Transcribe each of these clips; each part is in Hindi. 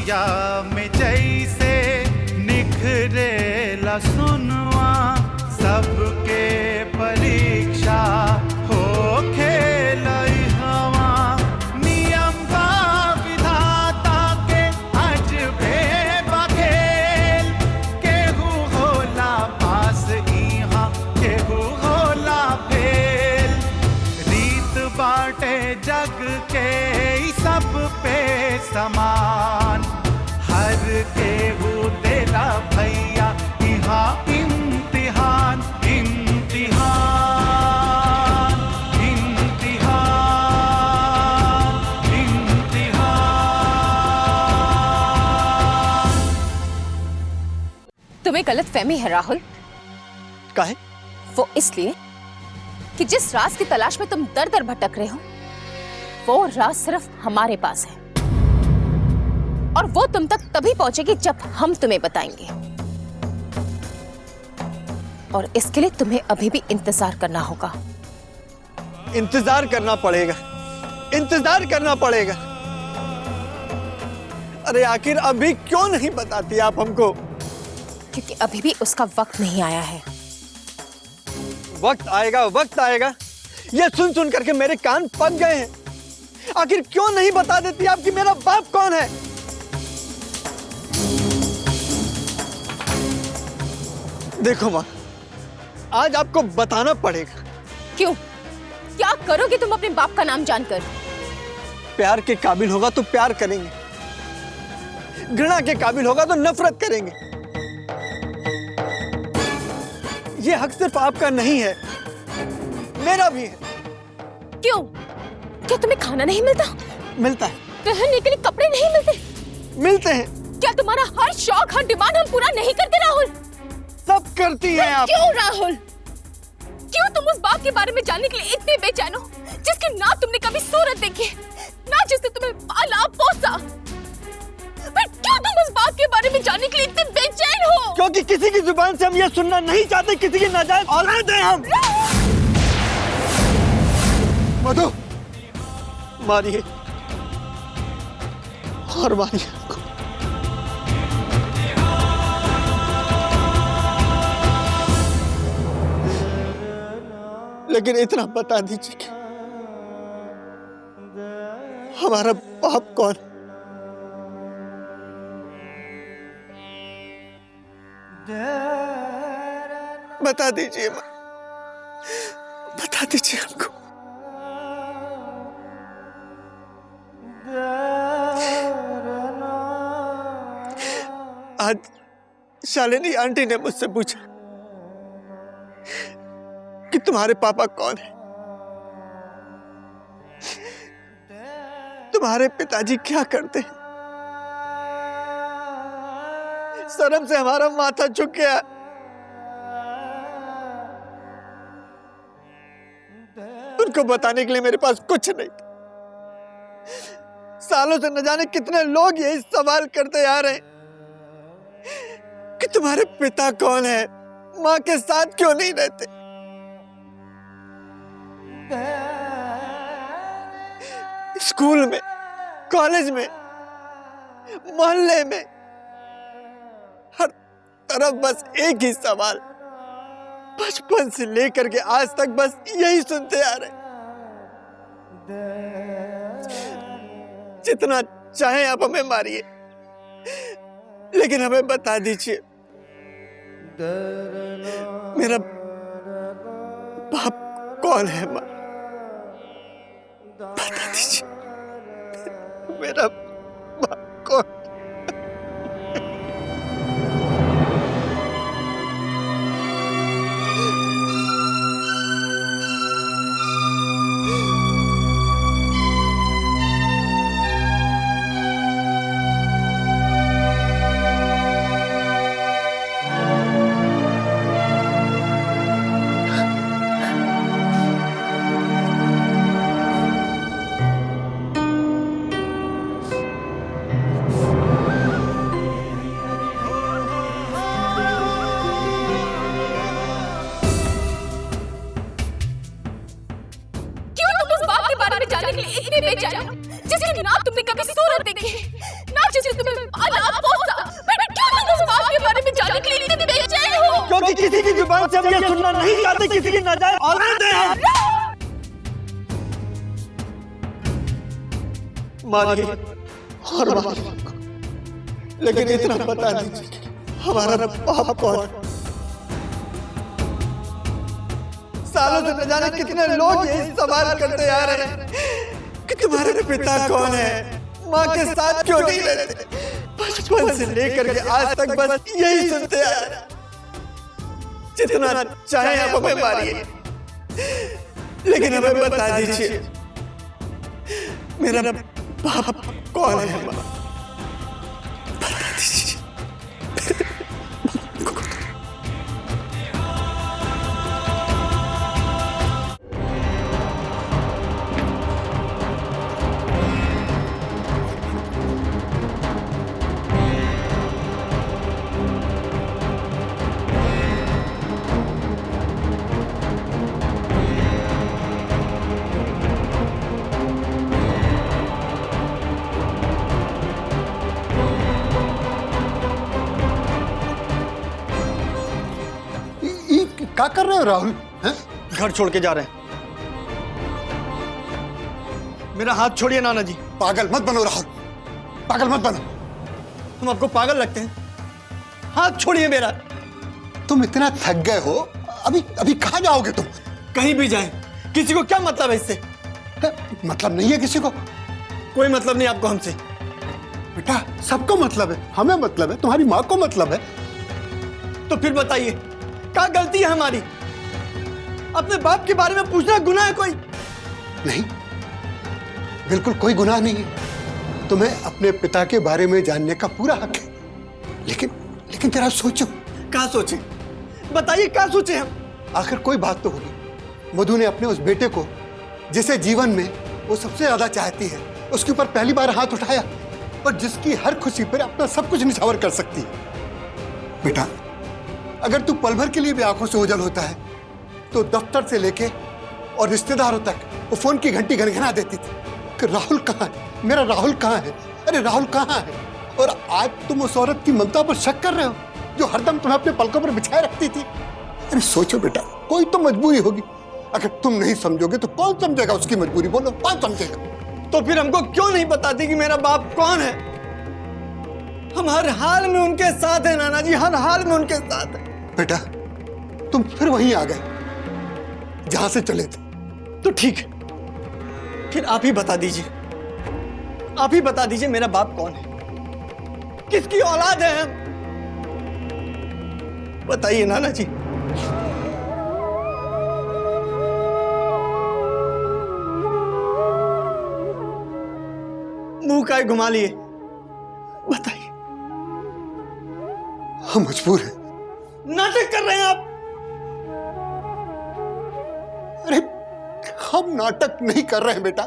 रतिया में जैसे निखरेला सुनवा, सबके परीक्षा हो खेलई हवा। नियम बा विधाता के अजबे बखेल, केहू होला पास इहाँ केहू होला फेल। रीत बाटे जग के ई सब पे समान, हर केहू तेरा भैया इहाँ इम्तिहान। इम्तिहान इम्तिहान इम्तिहान। तुम्हें गलत फहमी है राहुल। काहे? वो इसलिए कि जिस राज की तलाश में तुम दर दर भटक रहे हो, वो राज सिर्फ हमारे पास है, और वो तुम तक तभी पहुंचेगी जब हम तुम्हें बताएंगे। और इसके लिए तुम्हें अभी भी इंतजार करना होगा। इंतजार करना पड़ेगा, इंतजार करना पड़ेगा। अरे आखिर अभी क्यों नहीं बताती आप हमको? क्योंकि अभी भी उसका वक्त नहीं आया है। वक्त आएगा, वक्त आएगा, ये सुन सुन करके मेरे कान पक गए हैं। आखिर क्यों नहीं बता देती आप कि मेरा बाप कौन है? देखो माँ, आज आपको बताना पड़ेगा। क्यों? क्या करोगे तुम अपने बाप का नाम जानकर? प्यार के काबिल होगा तो प्यार करेंगे, घृणा के काबिल होगा तो नफरत करेंगे। ये हक सिर्फ आपका नहीं है, मेरा भी है। क्यों? क्या तुम्हें खाना नहीं मिलता? मिलता है। पहनने के लिए कपड़े नहीं मिलते? मिलते हैं। क्या तुम्हारा हर शौक, हर डिमांड हम पूरा नहीं करते राहुल? सब करती हैं आप। क्यों राहुल? क्यों तुम उस बाप के बारे में जानने के लिए इतने बेचैन हो, जिसकी ना तुमने कभी सूरत देखी, ना जिसने तुम्हें पाला पोसा? पर क्यों तुम उस बाप के बारे में जानने के लिए इतने बेचैन हो? क्योंकि किसी की जुबान से हम ये सुनना नहीं चाहते किसी की नाजायज औलाद हैं हम। मधु, मारिए और मारिए हमको। लेकिन इतना बता दीजिए कि हमारा बाप कौन है? बता दीजिए माँ, बता दीजिए हमको। आज शालिनी आंटी ने मुझसे पूछा कि तुम्हारे पापा कौन है, तुम्हारे पिताजी क्या करते हैं। शर्म से हमारा माथा झुक गया। उनको बताने के लिए मेरे पास कुछ नहीं था। सालों से न जाने कितने लोग यही सवाल करते आ रहे हैं कि तुम्हारे पिता कौन है, माँ के साथ क्यों नहीं रहते। स्कूल में, कॉलेज में, मोहल्ले में, हर तरफ बस एक ही सवाल, बचपन से लेकर के आज तक बस यही सुनते आ रहे। जितना चाहे आप हमें मारिए, लेकिन हमें बता दीजिए मेरा बाप कौन है। माँ, बता दीजिए मेरा बाप कौन। जिसकी ना तुमने कभी सूरत देखी, ना जिसे तुम्हें जुबान से हम ये सुनना नहीं चाहते किसी की नाजायज औलाद है हम। मानिए और मानिए, लेकिन इतना बता दीजिए हमारा बाप कौन है? सालों से न जाने कितने लोग ये सवाल करते आ रहे हैं कि तुम्हारे पिता कौन है, माँ के साथ क्यों नहीं रहते। बचपन से लेकर के आज तक बस यही सुनते आ रहे हैं। जितना चाहे आप हमें मारिए, लेकिन हमें बता दीजिए मेरा बाप कौन है। बता दीजिए। क्या कर रहे हो राहुल? घर छोड़ के जा रहे हैं। मेरा हाथ छोड़िए नाना जी। पागल मत बनो राहुल, पागल मत बनो। हम आपको पागल लगते हैं? हाथ छोड़िए मेरा। तुम इतना थक गए हो, अभी अभी कहाँ जाओगे तुम? कहीं भी जाएं, किसी को क्या मतलब है इससे? मतलब नहीं है किसी को? कोई मतलब नहीं आपको हमसे। बेटा सबको मतलब है, हमें मतलब है, तुम्हारी माँ को मतलब है। तो फिर बताइए क्या गलती है हमारी? अपने बाप के बारे में पूछना गुनाह है कोई? नहीं, बिल्कुल कोई गुनाह नहीं है। तुम्हें अपने पिता के बारे में जानने का पूरा हक है, लेकिन लेकिन जरा सोचो। क्या सोचे? बताइए क्या सोचे हम? आखिर कोई बात तो होगी। मधु ने अपने उस बेटे को, जिसे जीवन में वो सबसे ज्यादा चाहती है, उसके ऊपर पहली बार हाथ उठाया और जिसकी हर खुशी पर अपना सब कुछ निछावर कर सकती है। बेटा अगर तू पल भर के लिए भी आंखों से ओझल होता है तो दफ्तर से लेके और रिश्तेदारों तक वो फोन की घंटी घनघना देती थी कि राहुल कहाँ है, मेरा राहुल कहाँ है, अरे राहुल कहाँ है। और आज तुम उस औरत की ममता पर शक कर रहे हो जो हरदम तुम्हें अपने पलकों पर बिछाए रखती थी। अरे सोचो बेटा, कोई तो मजबूरी होगी। अगर तुम नहीं समझोगे तो कौन समझेगा उसकी मजबूरी? बोलो कौन समझेगा? तो फिर हमको क्यों नहीं बताती कि मेरा बाप कौन है? हम हर हाल में उनके साथ हैं नाना जी, हर हाल में उनके साथ हैं। बेटा तुम फिर वहीं आ गए जहां से चले थे। तो ठीक है, फिर आप ही बता दीजिए, आप ही बता दीजिए मेरा बाप कौन है, किसकी औलाद है हम? बताइए नाना जी। मुंह का घुमा लिए, बताइए। हम मजबूर हैं। नाटक कर रहे हैं आप। अरे हम नाटक नहीं कर रहे हैं बेटा,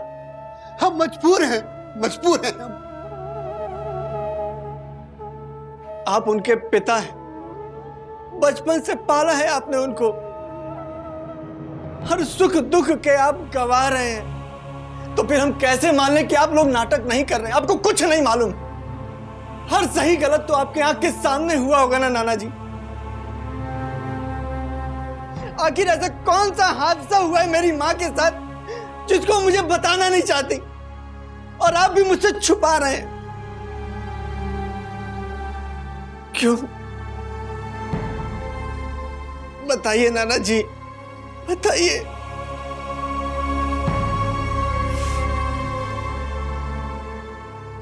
हम मजबूर हैं, मजबूर हैं हम। आप उनके पिता हैं, बचपन से पाला है आपने उनको, हर सुख दुख के आप गवा रहे हैं। तो फिर हम कैसे मान लें कि आप लोग नाटक नहीं कर रहे हैं? आपको कुछ नहीं मालूम। हर सही गलत तो आपके आंख के सामने हुआ होगा ना नाना जी। आखिर ऐसा कौन सा हादसा हुआ है मेरी माँ के साथ जिसको मुझे बताना नहीं चाहती और आप भी मुझसे छुपा रहे हैं? क्यों? बताइए नाना जी, बताइए।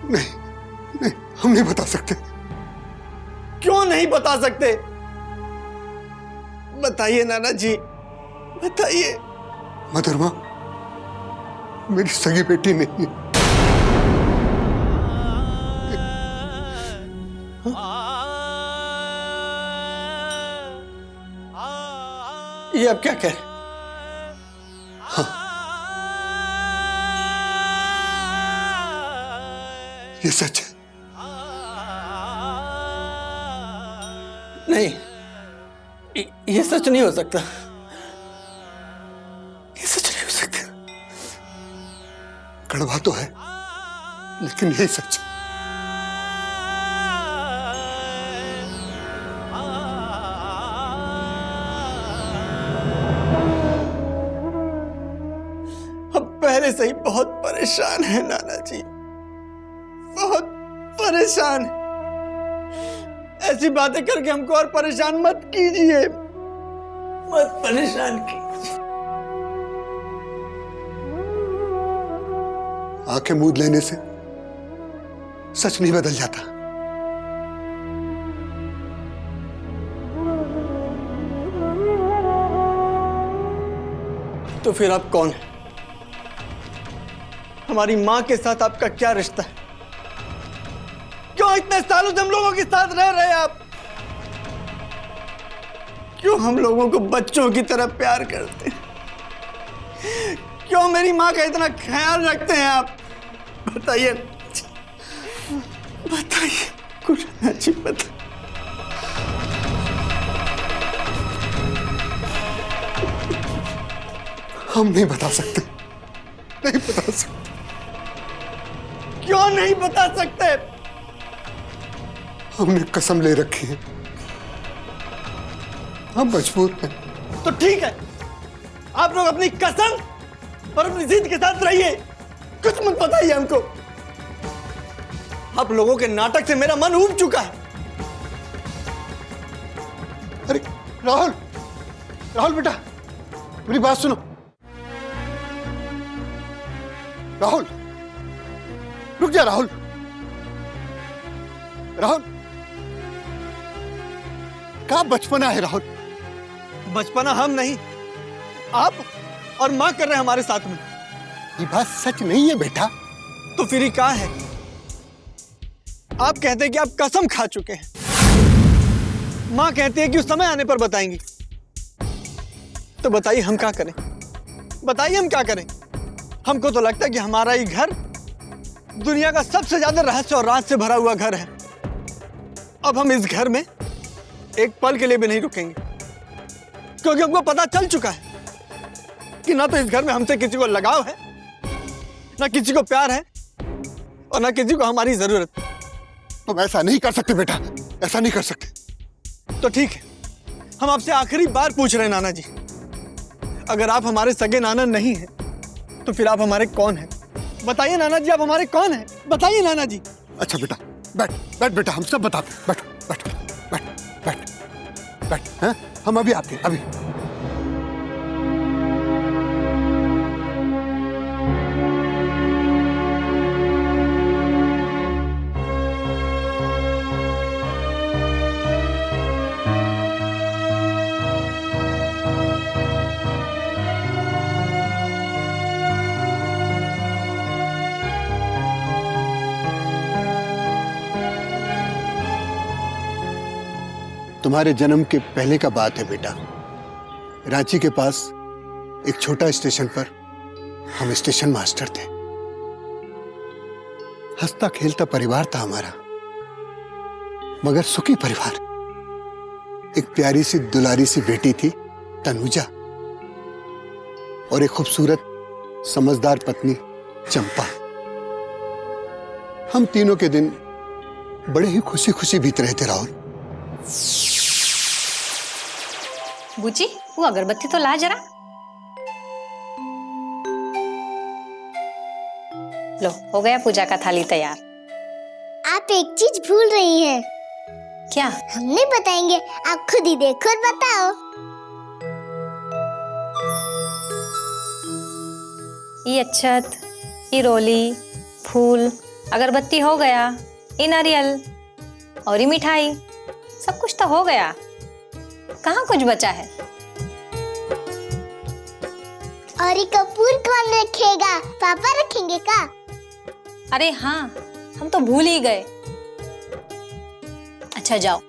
नहीं नहीं, हम नहीं बता सकते। क्यों नहीं बता सकते? बताइए नाना जी, बताइए। मधुरमा मेरी सगी बेटी नहीं है। ये अब क्या कह रहे? ये सच है। नहीं, ये सच नहीं हो सकता। ये सच नहीं हो सकता। कड़वा तो है लेकिन यही सच है। पहले से ही बहुत परेशान है नाना जी, बहुत परेशान है। ऐसी बातें करके हमको और परेशान मत कीजिए, मत परेशान कीजिए। आंखें मूंद लेने से सच नहीं बदल जाता। तो फिर आप कौन है? हमारी मां के साथ आपका क्या रिश्ता है? क्यों इतने सालों से हम लोगों के साथ रह रहे हैं आप? क्यों हम लोगों को बच्चों की तरह प्यार करते हैं? क्यों मेरी मां का इतना ख्याल रखते हैं आप? बताइए, बताइए कुछ अच्छी बता। हम नहीं बता सकते, नहीं बता सकते। क्यों नहीं बता सकते? हमने कसम ले रखी है, हम मजबूर हैं। तो ठीक है, आप लोग अपनी कसम और अपनी जिद के साथ रहिए, कुछ मत बताइए हमको। आप लोगों के नाटक से मेरा मन ऊब चुका है। अरे राहुल, राहुल बेटा मेरी बात सुनो। राहुल रुक जा। राहुल, राहुल क्या बचपना है राहुल? बचपना हम नहीं, आप और मां कर रहे हैं हमारे साथ में। ये बात सच नहीं है बेटा। तो फिर ये क्या है? आप कहते हैं कि आप कसम खा चुके हैं, मां कहती है कि उस समय आने पर बताएंगी। तो बताइए हम क्या करें? बताइए हम क्या करें? हमको तो लगता है कि हमारा ये घर दुनिया का सबसे ज्यादा रहस्य और राज से भरा हुआ घर है। अब हम इस घर में एक पल के लिए भी नहीं रुकेंगे, क्योंकि हमको पता चल चुका है कि ना तो इस घर में हमसे किसी को लगाव है, ना किसी को प्यार है, और ना किसी को हमारी जरूरत। तुम ऐसा नहीं कर सकते बेटा, ऐसा नहीं कर सकते। तो ठीक है, हम आपसे आखिरी बार पूछ रहे हैं नाना जी, अगर आप हमारे सगे नाना नहीं हैं तो फिर आप हमारे कौन हैं? बताइए नाना जी, आप हमारे कौन हैं? बताइए नाना जी। अच्छा बेटा, बैठ बैठ बेटा, हम सब बताते हैं। बैठ बैठ बैठ बैठ बैठ, हैं? हम अभी आते हैं, अभी। तुम्हारे जन्म के पहले का बात है बेटा। रांची के पास एक छोटा स्टेशन पर हम स्टेशन मास्टर थे। हंसता खेलता परिवार था हमारा, मगर सुखी परिवार। एक प्यारी सी दुलारी सी बेटी थी तनुजा, और एक खूबसूरत समझदार पत्नी चंपा। हम तीनों के दिन बड़े ही खुशी खुशी बीत रहे थे राहुल। बुची, वो अगरबत्ती तो ला जरा। लो, हो गया पूजा का थाली तैयार। आप एक चीज भूल रही हैं। क्या? हम नहीं बताएंगे, आप खुद ही देखो और बताओ। ये अक्षत, ये रोली, फूल, अगरबत्ती हो गया, ये नारियल और ये मिठाई, सब कुछ तो हो गया। कहाँ कुछ बचा है? और ये कपूर कौन रखेगा? पापा रखेंगे का? अरे हाँ, हम तो भूल ही गए। अच्छा जाओ,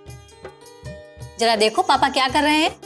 जरा देखो पापा क्या कर रहे हैं।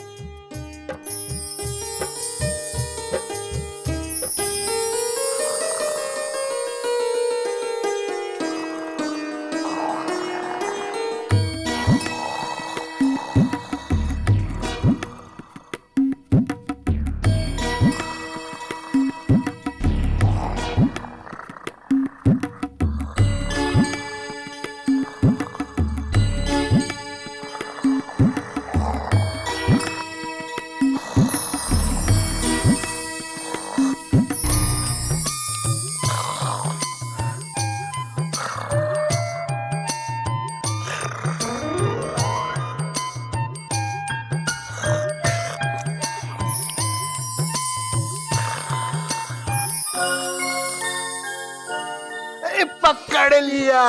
पकड़ लिया।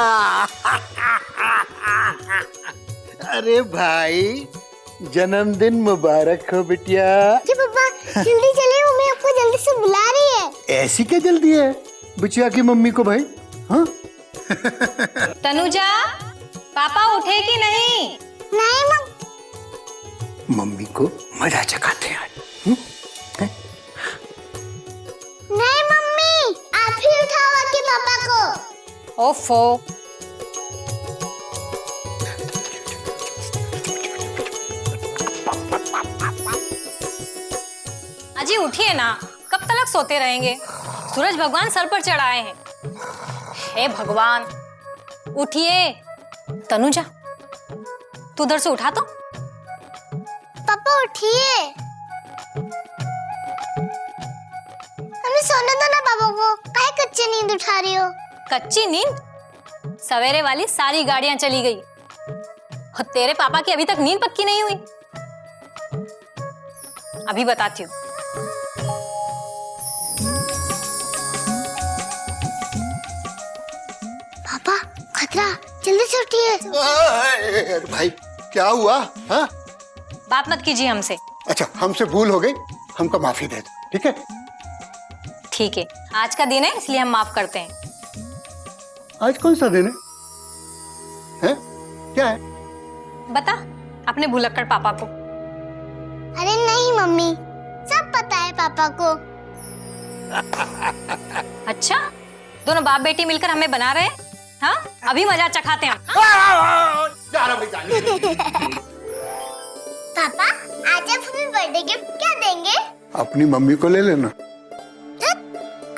अरे भाई, जन्मदिन मुबारक हो बिटिया। जी पापा, जल्दी चलिए, मम्मी आपको जल्दी से बुला रही है। ऐसी क्या जल्दी है बिटिया की मम्मी को भाई? हाँ? तनुजा, पापा उठे कि नहीं? नहीं मम्मी को मजा चखाते हैं आज। नहीं मम्मी, आप ही उठाओ आके पापा को। ओफो, अजी उठिए ना, कब तक सोते रहेंगे? सूरज भगवान सर पर चढ़ाए हैं। हे भगवान, उठिए। तनुजा, तू उधर से उठा तो। पापा उठिए। हमें सोने दो ना पापा को, काहे कच्ची नींद उठा रही हो? कच्ची नींद? सवेरे वाली सारी गाड़ियां चली गई और तेरे पापा की अभी तक नींद पक्की नहीं हुई। अभी बताती हूँ। पापा, खतरा, जल्दी से उठिए। अरे भाई, क्या हुआ? हाँ? बात मत कीजिए हमसे। अच्छा, हमसे भूल हो गई, हमको माफी दे दो, ठीक है? ठीक है, आज का दिन है इसलिए हम माफ करते हैं। आज कौन सा दिन है? हैं? क्या है? बता अपने भुलक्कड़ पापा को। अरे नहीं मम्मी, सब पता है पापा को। अच्छा, दोनों बाप बेटी मिलकर हमें बना रहे हैं? हाँ, अभी मजा चखाते हैं हम। पापा, आज आप हमें बर्थडे गिफ्ट क्या देंगे? अपनी मम्मी को ले लेना।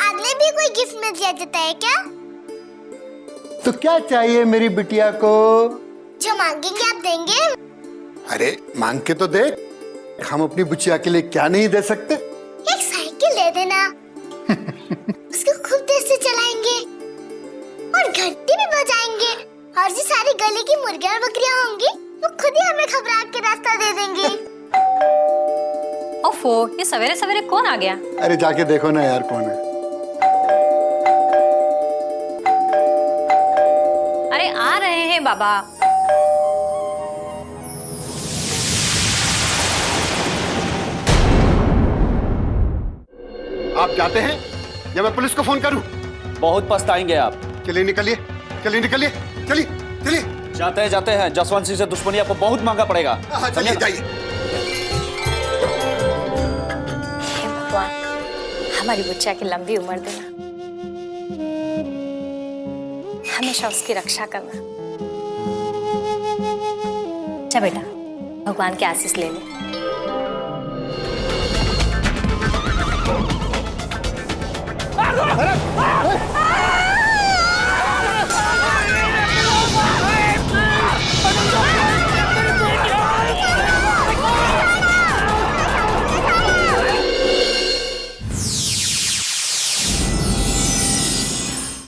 अगले भी कोई गिफ्ट मिल जाता है क्या? तो क्या चाहिए मेरी बिटिया को? जो मांगेंगे आप देंगे? अरे मांग के तो देख, हम अपनी बुचिया के लिए क्या नहीं दे सकते? एक साइकिल दे देना। उसको खूब तेज से चलाएंगे और घंटी भी बजाएंगे, और जो सारी गली की मुर्गियां और बकरियां होंगी वो खुद ही हमें घबरा के रास्ता दे देंगी। ओफो, ये सवेरे सवेरे कौन आ गया? अरे जाके देखो ना यार, कौन है? अरे आ रहे हैं बाबा। आप जाते हैं या मैं पुलिस को फोन करूं? बहुत पछताएंगे आप। चलिए निकलिए, चलिए निकलिए, चलिए चलिए। जाते हैं जसवंत सिंह से दुश्मनी आपको बहुत महंगा पड़ेगा। हाँ, चलिए जाइए। हे भगवान, हमारी बच्चा की लंबी उम्र देना, हमेशा उसकी रक्षा करना। जा बेटा, भगवान के आशीष ले ले।